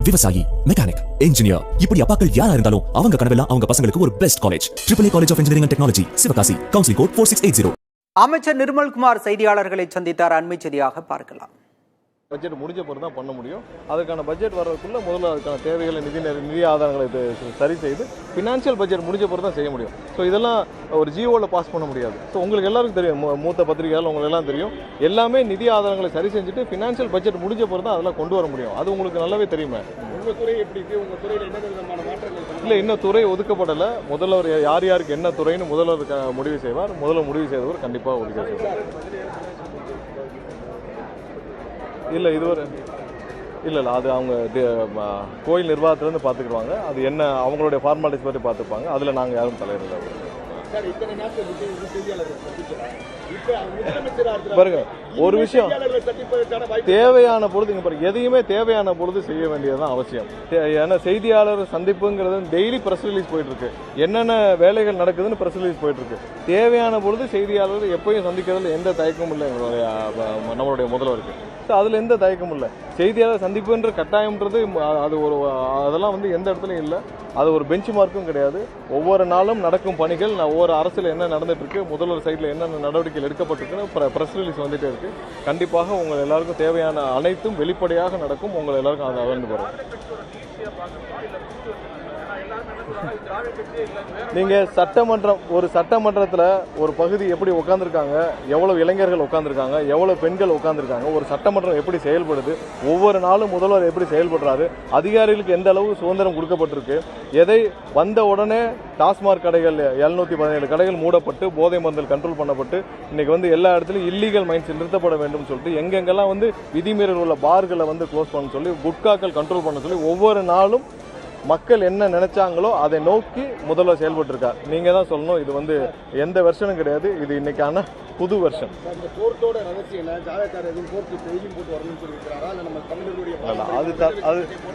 விவசாயி, mechanic, engineer, இப்படி அப்பாக்கள் யாரா இருந்தாலும் அவங்க கனவெல்லாம் அவங்க பசங்களுக்கு ஒரு best college. AAA college of engineering and technology, Sivakasi. Counselling code 4680. அமைச்சர் நிர்மல்குமார் செய்தியாளர்களை சந்தித்தார். அண்மை செய்தியாக பார்க்கலாம். பட்ஜெட் முடிஞ்ச பிறகு தான் பண்ண முடியும். அதுக்கான பட்ஜெட் வர்றதுக்குள்ள முதல்ல அதுக்கான தேவைகளை நிதி ஆதாரங்களை சரி செய்து ஃபினான்ஷியல் பட்ஜெட் முடிஞ்ச பிறகு தான் செய்ய முடியும். ஸோ இதெல்லாம் ஒரு ஜியோவில் பாஸ் பண்ண முடியாது. ஸோ உங்களுக்கு எல்லாருக்கும் தெரியும், மூத்த பத்திரிகையாளர் உங்களுக்கு எல்லாம் தெரியும், எல்லாமே நிதி ஆதாரங்களை சரி செஞ்சுட்டு ஃபினான்ஷியல் பட்ஜெட் முடிஞ்ச பிறகு தான் அதெல்லாம் கொண்டு வர முடியும். அது உங்களுக்கு நல்லாவே தெரியுமே. உங்கள் துறை எப்படி இருக்குது? உங்கள் துறையில் என்ன விதமான மாற்றங்கள்? இல்லை, இன்னும் துறை ஒதுக்கப்படலை. முதல்வர் யார் யாருக்கு என்ன துறைன்னு முதல்வர் முடிவு செய்வார். முதல்ல முடிவு செய்தவர் கண்டிப்பாக ஒதுக்க செய்வார். இல்லை இதுவரை இல்லை அது அவங்க கோயில் நிர்வாகத்திலேருந்து பார்த்துக்குவாங்க. அது என்ன அவங்களுடைய ஃபார்மாலிட்டிஸ் பற்றி பார்த்துப்பாங்க. அதில் நாங்கள் யாரும் தலையிடல. பாருங்க, ஒரு விஷயம் தேவையான பொழுது இங்கே பாருங்க, எதையுமே தேவையான பொழுது செய்ய வேண்டியதுதான் அவசியம். ஏன்னா செய்தியாளர் சந்திப்புங்கிறது டெய்லி ப்ரெஸ் ரிலீஸ் போயிட்டு இருக்கு. என்னென்ன வேலைகள் நடக்குதுன்னு ப்ரெஸ் ரிலீஸ் போயிட்டு இருக்கு. தேவையான பொழுது செய்தியாளர் எப்பயும் சந்திக்கிறதுல எந்த தயக்கமும் இல்லை நம்மளுடைய முதல்வருக்கு. அதில் எந்த தயக்கமும் இல்லை. செய்தியாளர் சந்திப்புன்ற கட்டாயம்ன்றது அது அதெல்லாம் எந்த இடத்துலையும் இல்லை. அது ஒரு பெஞ்ச் மார்க்கும் கிடையாது. ஒவ்வொரு நாளும் நடக்கும் பணிகள், ஒவ்வொரு அரசில் என்ன நடந்துட்டு இருக்கு, முதல்வர் சைடில் என்னென்ன நடவடிக்கைகள் எடுக்கப்பட்டிருக்குன்னு ப்ரெஸ் ரிலீஸ் வந்துட்டே இருக்கு. கண்டிப்பாக உங்கள் எல்லாருக்கும் தேவையான அனைத்தும் வெளிப்படையாக நடக்கும். உங்கள் எல்லாருக்கும் அதை அவர்ந்து வரும். நீங்க சட்டமன்றத்தில் ஒரு பகுதி எப்படி உட்கார்ந்துருக்காங்க, எவ்வளவு இளைஞர்கள் உட்கார்ந்துருக்காங்க, எவ்வளவு பெண்கள் உட்கார்ந்துருக்காங்க, ஒரு சட்டமன்றம் எப்படி செயல்படுது, ஒவ்வொரு நாளும் முதல்வர் எப்படி செயல்படுறாரு, அதிகாரிகளுக்கு எந்த அளவு சுதந்திரம் கொடுக்கப்பட்டிருக்கு, எதை வந்த உடனே டாஸ்மாக் கடைகள் 717 கடைகள் மூடப்பட்டு போதை மருந்துகள் கண்ட்ரோல் பண்ணப்பட்டு இன்னைக்கு எல்லா இடத்துலையும் இல்லீகல் மைன்ஸ் நிறுத்தப்பட வேண்டும் சொல்லிட்டு எங்கெங்கெல்லாம் விதிமீறல் உள்ள பார்களை க்ளோஸ் பண்ண சொல்லி, குட்காக்கள் கண்ட்ரோல் பண்ண சொல்லி ஒவ்வொரு நாளும் மக்கள் என்ன நினைச்சாங்களோ அதை நோக்கி முதல்வர் செயல்பட்டு இருக்கார். நீங்க தான் சொல்லணும், இது எந்த வெர்ஷனும் கிடையாது. இது இன்னைக்கான புது வெர்ஷன்.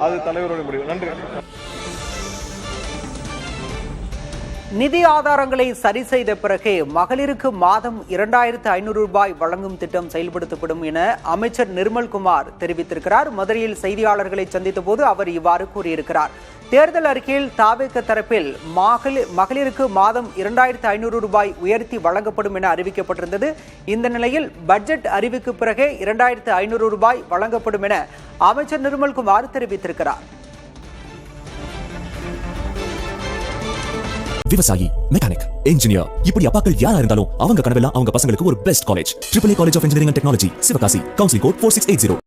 அது தலைவருடைய முடிவு. நன்றி. நிதி ஆதாரங்களை சரி செய்த பிறகு மகளிருக்கு மாதம் 2500 ரூபாய் வழங்கும் திட்டம் செயல்படுத்தப்படும் என அமைச்சர் நிர்மல்குமார் தெரிவித்திருக்கிறார். மதுரையில் செய்தியாளர்களை சந்தித்த போது அவர் இவ்வாறு கூறியிருக்கிறார். தேர்தல் அறிக்கையில் தாவேக தரப்பில் மகளிருக்கு மாதம் 2500 ரூபாய் உயர்த்தி வழங்கப்படும் என அறிவிக்கப்பட்டிருந்தது. இந்த நிலையில் பட்ஜெட் அறிவிக்கு பிறகு 2500 ரூபாய் வழங்கப்படும் என அமைச்சர் நிர்மல்குமார் தெரிவித்திருக்கிறார். விவசாயி, மெக்கானிக், இன்ஜினியர், இப்படி அப்பாக்கள் யாரா இருந்தாலும் அவங்க கனவெல்லாம் அவங்க பசங்களுக்கு ஒரு best college. AAA college of engineering and technology, Sivakasi. Counselling code 4680.